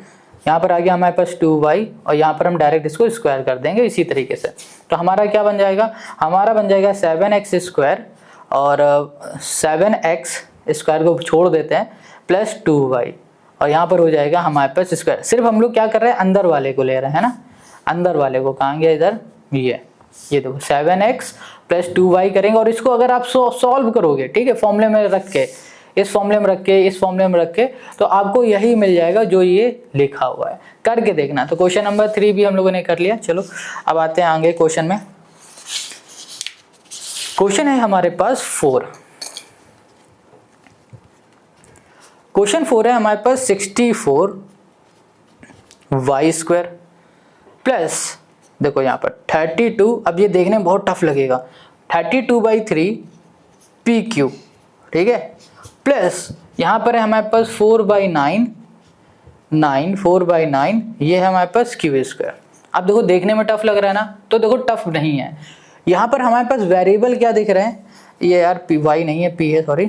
Speaker 1: यहाँ पर आ गया हमारे पास 2y और यहाँ पर हम डायरेक्ट इसको स्क्वायर कर देंगे इसी तरीके से। तो हमारा क्या बन जाएगा, हमारा बन जाएगा 7x स्क्वायर और 7x स्क्वायर को छोड़ देते हैं प्लस 2y और यहाँ पर हो जाएगा हमारे पास स्क्वायर। सिर्फ हम लोग क्या कर रहे हैं, अंदर वाले को ले रहे हैं ना, अंदर वाले को कहाँ गया इधर, ये देखो 7x प्लस 2y करेंगे और इसको अगर आप सॉल्व करोगे, ठीक है, फॉर्मूले में रख के, इस फॉर्मूले में रख के, इस फॉर्मूले में रख के, तो आपको यही मिल जाएगा जो ये लिखा हुआ है। करके देखना। तो क्वेश्चन नंबर 3 भी हम लोगों ने कर लिया। चलो अब आते हैं आगे क्वेश्चन में। क्वेश्चन है हमारे पास 4। क्वेश्चन 4 है हमारे पास 64y स्क्वायर प्लस, देखो यहाँ पर 32, अब ये देखने में बहुत टफ लगेगा, 32/3 पी क्यू, ठीक है, प्लस यहाँ पर है हमारे पास 4/9, 4/9 ये है हमारे पास क्यू स्क्वायर। अब देखो देखने में टफ लग रहा है ना, तो देखो टफ नहीं है। यहाँ पर हमारे पास वेरिएबल क्या दिख रहे हैं, ये यार पी वाई नहीं है, पी है, सॉरी,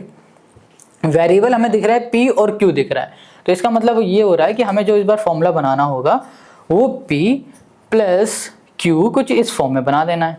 Speaker 1: वेरिएबल हमें दिख रहा है पी और क्यू दिख रहा है। तो इसका मतलब ये हो रहा है कि हमें जो इस बार फॉर्मूला बनाना होगा वो पी प्लस क्यू कुछ इस फॉर्म में बना देना है,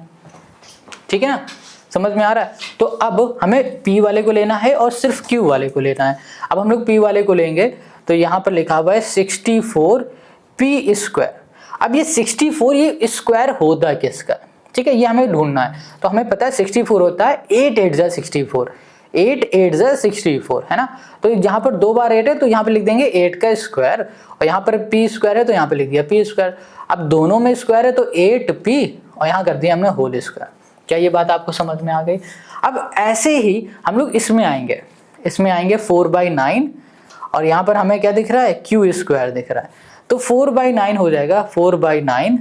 Speaker 1: ठीक है ना, समझ में आ रहा है। तो अब हमें p वाले को लेना है और सिर्फ q वाले को लेना है। अब हम लोग p वाले को लेंगे तो यहाँ पर लिखा हुआ है 64p स्क्वायर। अब ये 64 ये स्क्वायर होता है किसका, ठीक है, ये हमें ढूंढना है। तो हमें पता है 64 होता है 8 8 जा 64, 8 8 जा 64, है ना। तो यहाँ पर 2 बार 8 है तो यहाँ पे लिख देंगे 8 का स्क्वायर और यहाँ पर p स्क्वायर है तो यहाँ पे लिख दिया p स्क्वायर। अब दोनों में स्क्वायर है तो 8p और यहाँ कर दिया हमने होल स्क्वायर। क्या ये बात आपको समझ में आ गई। अब ऐसे ही हम लोग इसमें आएंगे, 4/9 और यहाँ पर हमें क्या दिख रहा है, क्यू स्क्वायर दिख रहा है। तो 4/9 हो जाएगा 4/9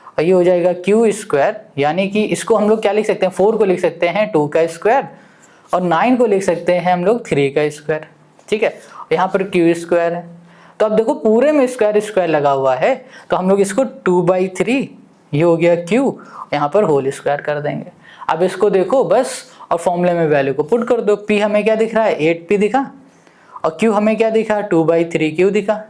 Speaker 1: और ये हो जाएगा क्यू स्क्वायर, यानी कि इसको हम लोग क्या लिख सकते हैं, 4 को लिख सकते हैं 2 का स्क्वायर और 9 को लिख सकते हैं हम लोग 3 का स्क्वायर, ठीक है। यहाँ पर क्यू स्क्वायर है। तो अब देखो पूरे में स्क्वायर स्क्वायर लगा हुआ है तो हम लोग इसको 2/3 ये हो गया क्यू, यहाँ पर होल स्क्वायर कर देंगे। अब इसको देखो बस और फॉर्मूले में वैल्यू को पुट कर दो। पी हमें क्या दिख रहा है, 8p दिखा और क्यू हमें क्या दिखा, 2/3 क्यू दिखा,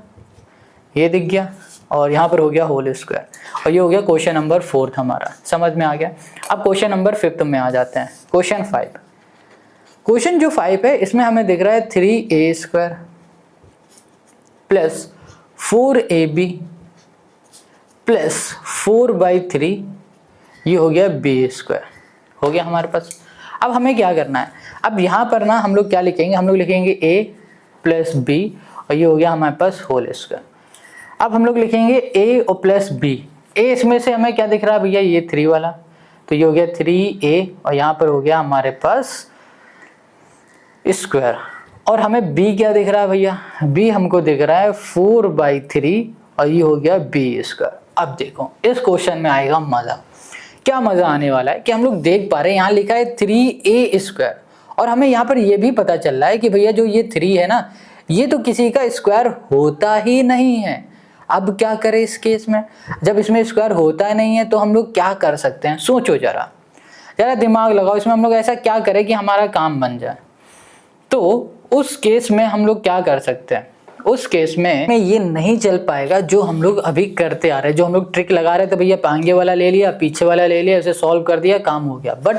Speaker 1: ये दिख गया और यहाँ पर हो गया होल स्क्वायर और ये हो गया क्वेश्चन नंबर 4 हमारा, समझ में आ गया। अब क्वेश्चन नंबर 5 में आ जाते हैं। क्वेश्चन 5, क्वेश्चन जो 5 है इसमें हमें दिख रहा है 3a square plus 4ab plus 4/3 ये हो गया b स्क्वायर, हो गया हमारे पास। अब हमें क्या करना है, अब यहाँ पर ना हम लोग क्या लिखेंगे, हम लोग लिखेंगे a प्लस b और ये हो गया हमारे पास होल स्क्वायर। अब हम लोग लिखेंगे a और प्लस b, a इसमें से हमें क्या दिख रहा है भैया, ये 3 वाला, तो ये हो गया 3a और यहाँ पर हो गया हमारे पास स्क्वायर और हमें b क्या दिख रहा है भैया, b हमको दिख रहा है 4/3 और ये हो गया b स्क्वायर। अब देखो इस क्वेश्चन में आएगा मजा, क्या मजा आने वाला है कि हम लोग देख पा रहे हैं यहाँ लिखा है 3a स्क्वायर और हमें यहाँ पर ये भी पता चल रहा है कि भैया जो ये 3 है ना ये तो किसी का स्क्वायर होता ही नहीं है। अब क्या करें इस केस में, जब इसमें स्क्वायर होता ही नहीं है तो हम लोग क्या कर सकते हैं, सोचो जरा दिमाग लगाओ, इसमें हम लोग ऐसा क्या करें कि हमारा काम बन जाए। तो उस केस में हम लोग क्या कर सकते हैं, उस केस में ये नहीं चल पाएगा जो हम लोग अभी करते आ रहे हैं, जो हम लोग ट्रिक लगा रहे थे, भैया आगे वाला ले लिया पीछे वाला ले लिया उसे सॉल्व कर दिया काम हो गया। बट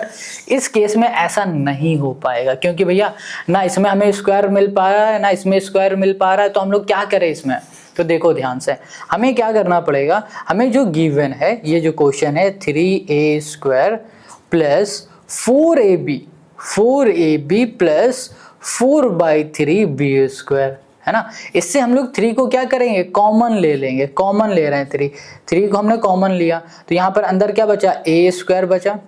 Speaker 1: इस केस में ऐसा नहीं हो पाएगा क्योंकि भैया ना इसमें हमें स्क्वायर मिल पा रहा है ना इसमें स्क्वायर मिल पा रहा है। तो हम लोग क्या करें इसमें, तो देखो ध्यान से हमें क्या करना पड़ेगा, हमें जो गिवन है ये जो क्वेश्चन है 3a square plus 4ab plus 4/3 b square, है ना। इससे हम लोग 3 को क्या करेंगे, कॉमन ले लेंगे, कॉमन ले रहे हैं 3 को हमने कॉमन लिया तो यहाँ पर अंदर क्या बचा, a स्क्वायर बचा।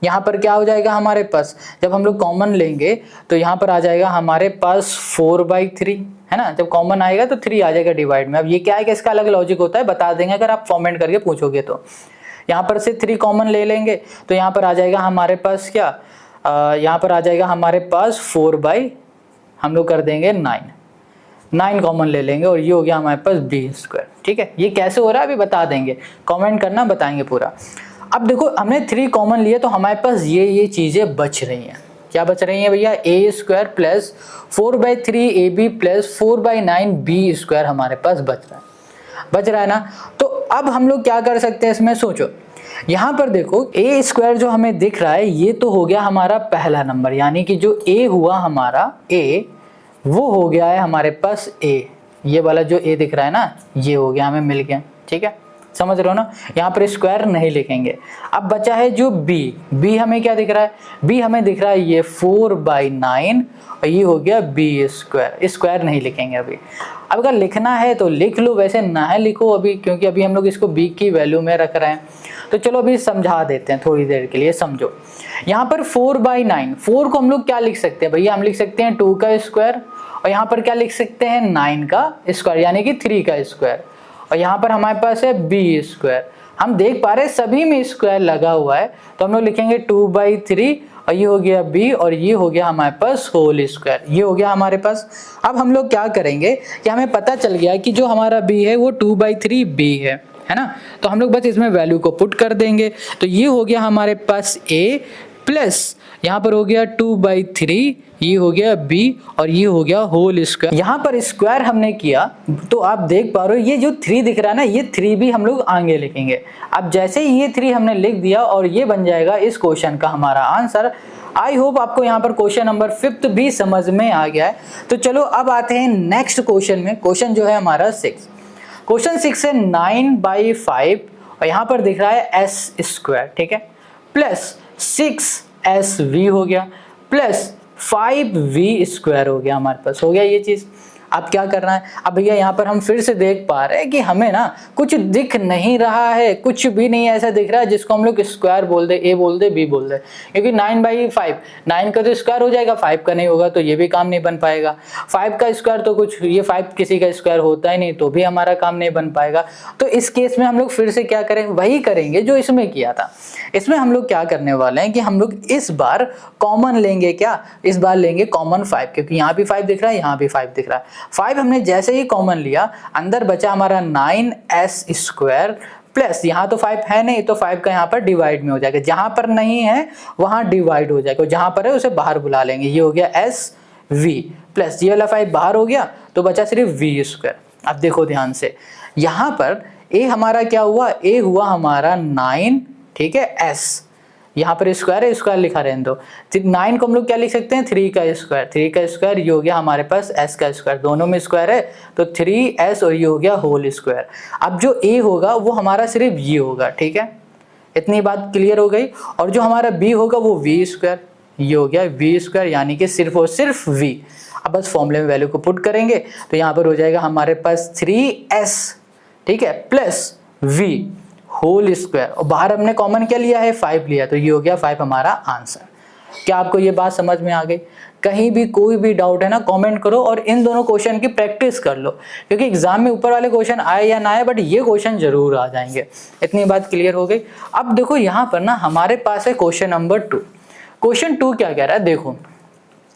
Speaker 1: यहाँ पर क्या हो जाएगा हमारे पास, जब हम लोग कॉमन लेंगे तो यहाँ पर आ जाएगा हमारे पास 4/3, है ना। जब कॉमन आएगा तो 3 आ जाएगा डिवाइड में। अब ये क्या है कि इसका अलग लॉजिक होता है, बता देंगे अगर आप फॉर्मेट करके पूछोगे तो। यहाँ पर से 3 कॉमन ले लेंगे तो यहाँ पर आ जाएगा हमारे पास क्या, यहाँ पर आ जाएगा हमारे पास 4/ हम लोग कर देंगे 9 कॉमन ले लेंगे और ये हो गया हमारे पास b स्क्वायर, ठीक है। ये कैसे हो रहा है अभी बता देंगे, कमेंट करना बताएंगे पूरा। अब देखो हमने 3 कॉमन लिए तो हमारे पास ये चीज़ें बच रही हैं, क्या बच रही है भैया, A square plus 4/3 AB plus 4/9 B square हमारे पास बच रहा है ना। तो अब हम लोग क्या कर सकते हैं इसमें, सोचो यहाँ पर देखो ए स्क्वायर जो हमें दिख रहा है ये तो हो गया हमारा पहला नंबर, यानी कि जो ए हुआ हमारा ए वो हो गया है हमारे पास ए, ये वाला जो ए दिख रहा है ना ये हो गया, हमें मिल गया, ठीक है, समझ रहे हो ना। यहाँ पर स्क्वायर नहीं लिखेंगे। अब बचा है जो बी हमें क्या दिख रहा है, बी हमें दिख रहा है ये 4/9 और ये हो गया बी स्क्वायर, स्क्वायर नहीं लिखेंगे अभी। अब अगर लिखना है तो लिख लो, वैसे ना है लिखो अभी, क्योंकि अभी हम लोग इसको बी की वैल्यू में रख रहे हैं। तो चलो अभी समझा देते हैं थोड़ी देर के लिए, समझो। यहाँ पर 4/9, 4 को हम लोग क्या लिख सकते हैं भैया, हम लिख सकते हैं 2 का स्क्वायर, और यहाँ पर क्या लिख सकते हैं 9 का स्क्वायर यानी कि 3 का स्क्वायर, और यहाँ पर हमारे पास है बी स्क्वायर। हम देख पा रहे हैं सभी में स्क्वायर लगा हुआ है, तो हम लोग लिखेंगे 2/3 और ये हो गया बी और ये हो गया हमारे पास होल स्क्वायर, ये हो गया हमारे पास। अब हम लोग क्या करेंगे कि हमें पता चल गया कि जो हमारा बी है वो 2/3 बी है ना, तो हम लोग बस इसमें वैल्यू को पुट कर देंगे। तो ये हो गया हमारे पास ए प्लस यहाँ पर हो गया 2/3, ये हो गया बी और ये हो गया होल स्क्वायर। यहाँ पर स्क्वायर हमने किया तो आप देख पा रहे हो ये जो 3 दिख रहा है ना, ये 3 भी हम लोग आगे लिखेंगे। अब जैसे ही ये 3 हमने लिख दिया और ये बन जाएगा इस क्वेश्चन का हमारा आंसर। आई होप आपको यहाँ पर क्वेश्चन नंबर 5 भी समझ में आ गया है। तो चलो अब आते हैं नेक्स्ट क्वेश्चन में। क्वेश्चन जो है हमारा 6, क्वेश्चन 6 है 9/5 और यहाँ पर दिख रहा है एस स्क्वायर, ठीक है, प्लस 6SV हो गया प्लस 5V स्क्वायर हो गया, हमारे पास हो गया ये चीज। अब क्या करना है, अब भैया यहाँ पर हम फिर से देख पा रहे हैं कि हमें ना कुछ दिख नहीं रहा है, कुछ भी नहीं ऐसा दिख रहा है जिसको हम लोग स्क्वायर बोल दे, ए बोल दे, बी बोल दे, क्योंकि 9/5 9 का तो स्क्वायर हो जाएगा, 5 का नहीं होगा तो ये भी काम नहीं बन पाएगा। 5 का स्क्वायर तो कुछ, ये 5 किसी का स्क्वायर होता ही नहीं तो भी हमारा काम नहीं बन पाएगा। तो इस केस में हम लोग फिर से क्या करें, वही करेंगे जो इसमें किया था। इसमें हम लोग क्या करने वाले हैं कि हम लोग इस बार कॉमन लेंगे, क्या इस बार लेंगे कॉमन 5, क्योंकि यहाँ भी 5 दिख रहा है, यहाँ भी 5 दिख रहा है। 5 हमने जैसे ही कॉमन लिया, अंदर बचा हमारा 9s स्क्वायर प्लस यहाँ तो 5 है नहीं तो 5 का यहाँ पर डिवाइड में हो जाएगा, जहां पर नहीं है वहां डिवाइड हो जाएगा, जहां पर है उसे बाहर बुला लेंगे। ये हो गया SV प्लस ये वाला 5 बाहर हो गया तो बचा सिर्फ V स्क्वायर। अब देखो ध्यान से, यहाँ पर A हमारा क्या हुआ, A हुआ हमारा 9, ठीक है, S यहाँ पर स्क्वायर है, स्क्वायर लिखा रहने दो। 9 को हम लोग क्या लिख सकते हैं, 3 का स्क्वायर, 3 का स्क्वायर ये हो गया हमारे पास S का स्क्वायर, दोनों में स्क्वायर है तो 3S और ये हो गया होल स्क्वायर। अब जो A होगा वो हमारा सिर्फ ये होगा, ठीक है, इतनी बात क्लियर हो गई। और जो हमारा B होगा वो V स्क्वायर, ये हो गया V स्क्वायर यानी कि सिर्फ और सिर्फ V। अब बस फॉर्मूले में वैल्यू को पुट करेंगे तो यहाँ पर हो जाएगा हमारे पास 3S, ठीक है, प्लस V होल स्क्वायर, और बाहर हमने कॉमन क्या लिया है, 5 लिया, तो ये हो गया 5 हमारा आंसर। क्या आपको ये बात समझ में आ गई? कहीं भी कोई भी डाउट है ना कमेंट करो और इन दोनों क्वेश्चन की प्रैक्टिस कर लो, क्योंकि एग्जाम में ऊपर वाले क्वेश्चन आए या ना आए बट ये क्वेश्चन जरूर आ जाएंगे। इतनी बात क्लियर हो गई। अब देखो यहाँ पर ना हमारे पास है क्वेश्चन नंबर 2। क्वेश्चन 2 क्या कह रहा है, देखो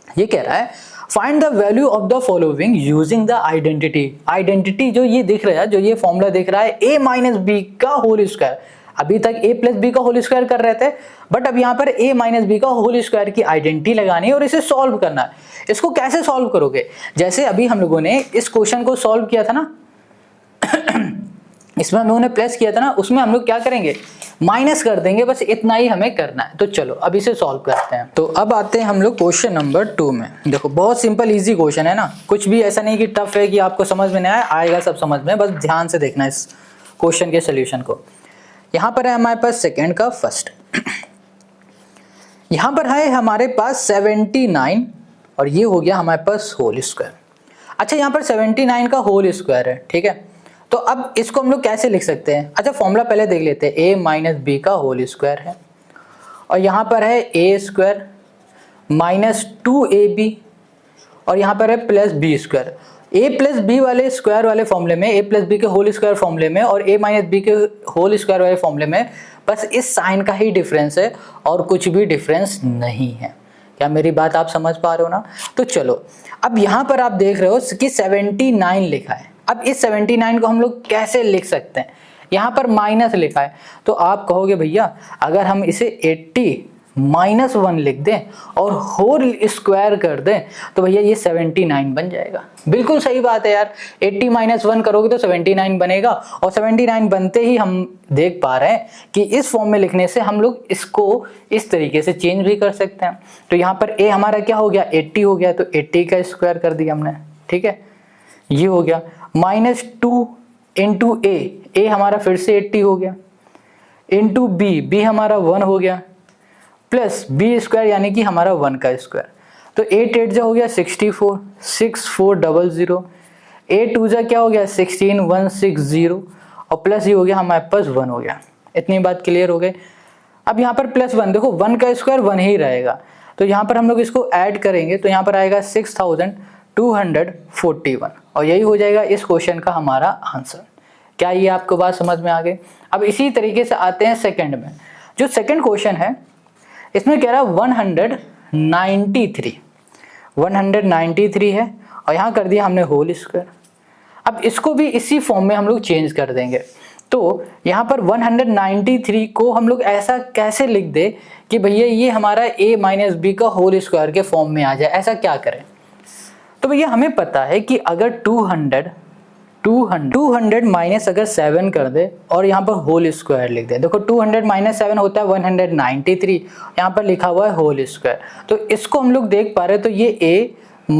Speaker 1: ये कह रहा है find the value of the following using the identity. Identity जो ये दिख रहा है, जो ये फॉर्मूला दिख रहा है a माइनस बी का होल स्क्वायर, अभी तक a प्लस बी का होल स्क्वायर कर रहे थे बट अब यहाँ पर a माइनस बी का होल स्क्वायर की आइडेंटिटी लगानी है और इसे सॉल्व करना है। इसको कैसे सॉल्व करोगे, जैसे अभी हम लोगों ने इस क्वेश्चन को सॉल्व किया था ना इसमें हम लोगों ने प्लस किया था ना, उसमें हम लोग क्या करेंगे, माइनस कर देंगे, बस इतना ही हमें करना है। तो चलो अब इसे सॉल्व करते हैं। तो अब आते हैं हम लोग क्वेश्चन नंबर 2 में। देखो बहुत सिंपल इजी क्वेश्चन है ना, कुछ भी ऐसा नहीं कि टफ है कि आपको समझ में नहीं आएगा, सब समझ में, बस ध्यान से देखना इस क्वेश्चन के सोल्यूशन को। यहाँ पर है हमारे पास सेकेंड का फर्स्ट, यहाँ पर है हमारे पास 79 और ये हो गया हमारे पास होल स्क्वायर। अच्छा यहाँ पर 79 का होल स्क्वायर है, ठीक है, तो अब इसको हम लोग कैसे लिख सकते हैं। अच्छा फॉर्मूला पहले देख लेते हैं, a माइनस बी का होल स्क्वायर है और यहाँ पर है a स्क्वायर माइनस 2ab और यहाँ पर है plus b square. a plus b वाले स्क्वायर वाले फॉर्मूले में, a प्लस बी के होल स्क्वायर फॉर्मूले में और a माइनस बी के होल स्क्वायर वाले फॉर्मूले में बस इस साइन का ही डिफरेंस है और कुछ भी डिफरेंस नहीं है। क्या मेरी बात आप समझ पा रहे हो ना। तो चलो अब यहाँ पर आप देख रहे हो कि 79 लिखा है। अब इस 79 को हम लोग कैसे लिख सकते हैं, यहाँ पर माइनस लिखा है तो आप कहोगे भैया अगर हम इसे 80 -1 लिख दें और होल स्क्वायर कर दें तो भैया ये 79 बन जाएगा। बिल्कुल सही बात है यार, 80 - 1 करोगे तो 79 बनेगा और 79 बनते ही हम देख पा रहे हैं कि इस फॉर्म में लिखने से हम लोग इसको इस तरीके से चेंज भी कर सकते हैं। तो यहाँ पर a हमारा क्या हो गया, 80 हो गया, तो 80 का स्क्वायर कर दिया हमने, ठीक है, ये हो गया। -2 इंटू a हमारा फिर से 80 हो गया, इंटू b हमारा 1 हो गया, प्लस b स्क्वायर यानी कि हमारा 1 का स्क्वायर। तो 8 8 जा हो गया 64, 6400, 8 2 जा क्या हो गया 16 160 और प्लस ये हो गया हमारे पास 1 हो गया। इतनी बात क्लियर हो गई। अब यहाँ पर +1 देखो 1 का स्क्वायर 1 ही रहेगा, तो यहाँ पर हम लोग इसको ऐड करेंगे तो यहाँ पर आएगा 6241 और यही हो जाएगा इस क्वेश्चन का हमारा आंसर। क्या ये आपको बात समझ में आ गई? अब इसी तरीके से आते हैं सेकंड में। जो सेकंड क्वेश्चन है इसमें कह रहा है 193 है और यहाँ कर दिया हमने होल स्क्वायर। अब इसको भी इसी फॉर्म में हम लोग चेंज कर देंगे। तो यहाँ पर 193 को हम लोग ऐसा कैसे लिख दे कि भैया ये हमारा a - b का होल स्क्वायर के फॉर्म में आ जाए, ऐसा क्या करें? तो भैया हमें पता है कि अगर 200 माइनस अगर 7 कर दे और यहाँ पर होल स्क्वायर लिख दे, देखो 200 - 7 होता है 193, यहाँ पर लिखा हुआ है होल स्क्वायर। तो इसको हम लोग देख पा रहे हैं, तो ये a -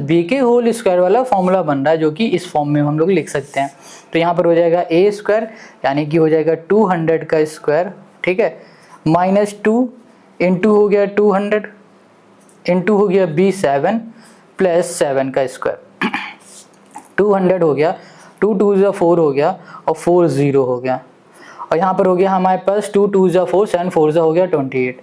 Speaker 1: b के होल स्क्वायर वाला फॉर्मूला बन रहा है, जो कि इस फॉर्म में हम लोग लिख सकते हैं। तो यहाँ पर हो जाएगा a स्क्वायर यानी कि हो जाएगा 200 का स्क्वायर, ठीक है, -2 इंटू हो गया 200 इंटू हो गया b 7 प्लस 7 का स्क्वायर, 200 हो गया, 2 2 जा 4 हो गया और 4 0 हो गया और यहाँ पर हो गया हमारे पास 2 2 जा 4 7 4 जा हो गया 28,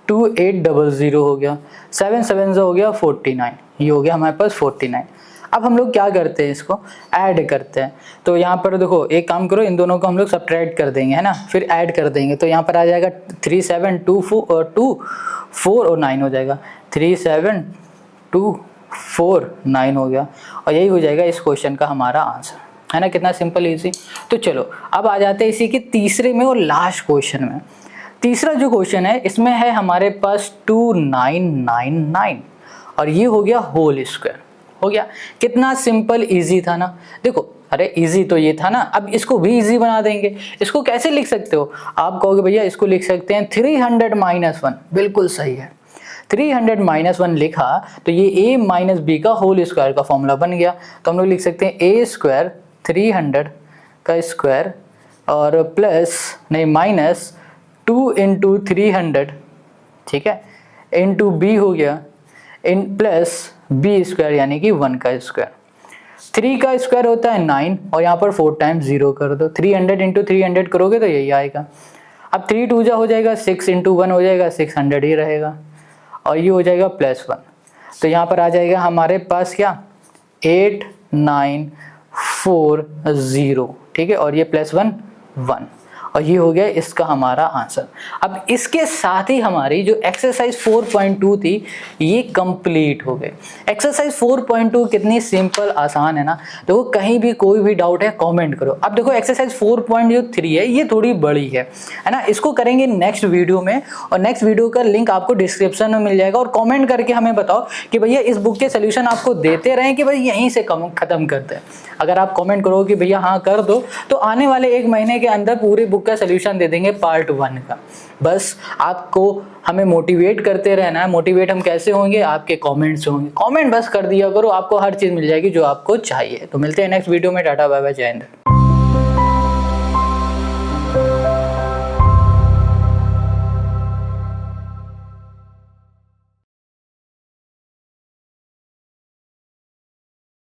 Speaker 1: 2800 हो गया, 7 7 जा हो गया 49, ये हो गया हमारे पास 49। अब हम लोग क्या करते हैं, इसको ऐड करते हैं। तो यहाँ पर देखो एक काम करो, इन दोनों को हम लोग सब्ट्रैक्ट कर देंगे, है ना, फिर ऐड कर देंगे। तो यहाँ पर आ जाएगा 3 7 2 4 और 9 हो जाएगा, 3 7 2 4 9 हो गया और यही हो जाएगा इस क्वेश्चन का हमारा आंसर, है ना। कितना सिंपल इजी। तो चलो अब आ जाते हैं इसी के तीसरे में और लास्ट क्वेश्चन में। तीसरा जो क्वेश्चन है इसमें है हमारे पास 2999 और ये हो गया होल स्क्वायर, हो गया। कितना सिंपल इजी था ना। देखो अरे इजी तो ये था ना, अब इसको भी इजी बना देंगे। इसको कैसे लिख सकते हो, आप कहोगे भैया इसको लिख सकते हैं 300 - 1, बिल्कुल सही है। 300 - 1 लिखा तो ये a - b का होल स्क्वायर का फॉर्मूला बन गया। तो हम लोग लिख सकते हैं a स्क्वायर 300 का स्क्वायर और प्लस नहीं -2 इंटू 300, ठीक है, इंटू b हो गया इन प्लस b स्क्वायर यानी कि 1 का स्क्वायर। 3 का स्क्वायर होता है 9 और यहाँ पर 4 टाइम्स 0 कर दो, 300 इंटू 300 करोगे तो यही आएगा। अब 3 2 जा हो जाएगा 6 इंटू 1 हो जाएगा 600 ही रहेगा और ये हो जाएगा +1। तो यहाँ पर आ जाएगा हमारे पास क्या 8940, ठीक है, और ये +1 1 और ये हो गया इसका हमारा आंसर। अब इसके साथ ही हमारी जो एक्सरसाइज 4.2 थी ये कंप्लीट हो गई। एक्सरसाइज 4.2 कितनी सिंपल आसान है ना। देखो कहीं भी कोई भी डाउट है कमेंट करो। अब देखो एक्सरसाइज 4.3 है, ये थोड़ी बड़ी है ना, इसको करेंगे नेक्स्ट वीडियो में और नेक्स्ट वीडियो का लिंक आपको डिस्क्रिप्शन में मिल जाएगा। और कॉमेंट करके हमें बताओ कि भैया इस बुक के सोल्यूशन आपको देते रहें कि भाई यहीं से खत्म करते हैं। अगर आप कमेंट करो कि भैया हाँ कर दो तो आने वाले 1 महीने के अंदर पूरी बुक का सोल्यूशन दे देंगे पार्ट 1 का। बस आपको हमें मोटिवेट करते रहना है। मोटिवेट हम कैसे होंगे, आपके कमेंट्स होंगे। कमेंट बस कर दिया करो, आपको हर चीज़ मिल जाएगी जो आपको चाहिए। तो मिलते हैं नेक्स्ट वीडियो में। टाटा बाय बाय, जय हिंद।